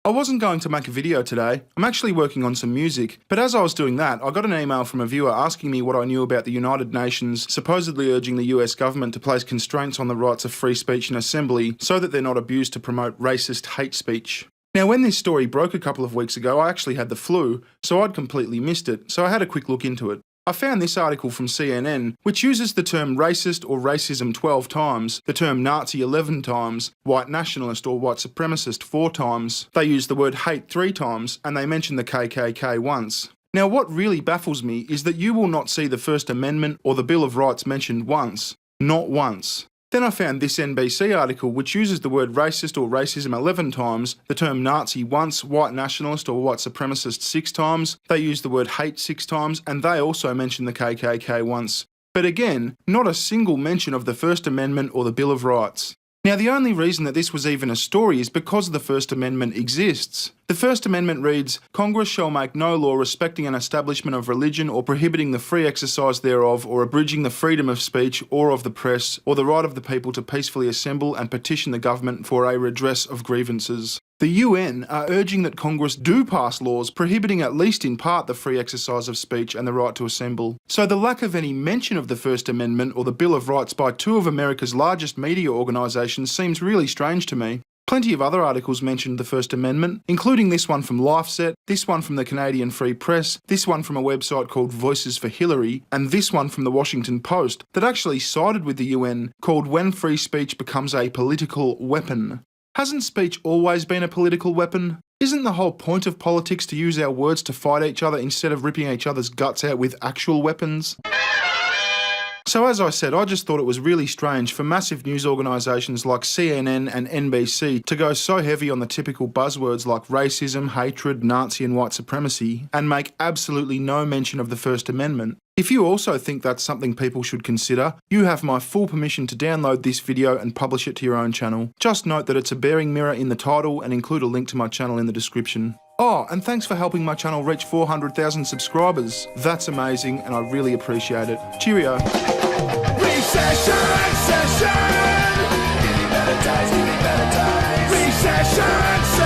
I wasn't going to make a video today, I'm actually working on some music, but as I was doing that, I got an email from a viewer asking me what I knew about the United Nations supposedly urging the US government to place constraints on the rights of free speech and assembly so that they're not abused to promote racist hate speech. Now, when this story broke a couple of weeks ago, I actually had the flu, so I'd completely missed it, so I had a quick look into it. I found this article from CNN, which uses the term racist or racism 12 times, the term Nazi 11 times, white nationalist or white supremacist 4 times. They use the word hate 3 times, and they mention the KKK once. Now, what really baffles me is that you will not see the First Amendment or the Bill of Rights mentioned once. Not once. Then I found this NBC article which uses the word racist or racism 11 times, the term Nazi once, white nationalist or white supremacist 6 times, they use the word hate 6 times, and they also mention the KKK once. But again, not a single mention of the First Amendment or the Bill of Rights. Now, the only reason that this was even a story is because the First Amendment exists. The First Amendment reads, "Congress shall make no law respecting an establishment of religion or prohibiting the free exercise thereof or abridging the freedom of speech or of the press or the right of the people to peacefully assemble and petition the government for a redress of grievances." The UN are urging that Congress do pass laws prohibiting at least in part the free exercise of speech and the right to assemble. So the lack of any mention of the First Amendment or the Bill of Rights by 2 of America's largest media organisations seems really strange to me. Plenty of other articles mentioned the First Amendment, including this one from LifeSet, this one from the Canadian Free Press, this one from a website called Voices for Hillary, and this one from the Washington Post that actually sided with the UN, called "When Free Speech Becomes a Political Weapon." Hasn't speech always been a political weapon? Isn't the whole point of politics to use our words to fight each other instead of ripping each other's guts out with actual weapons? So as I said, I just thought it was really strange for massive news organisations like CNN and NBC to go so heavy on the typical buzzwords like racism, hatred, Nazi and white supremacy, and make absolutely no mention of the First Amendment. If you also think that's something people should consider, you have my full permission to download this video and publish it to your own channel. Just note that it's a Bering mirror in the title and include a link to my channel in the description. Oh, and thanks for helping my channel reach 400,000 subscribers. That's amazing and I really appreciate it. Cheerio. Recession, session. Give me better times, give me better times. Recession,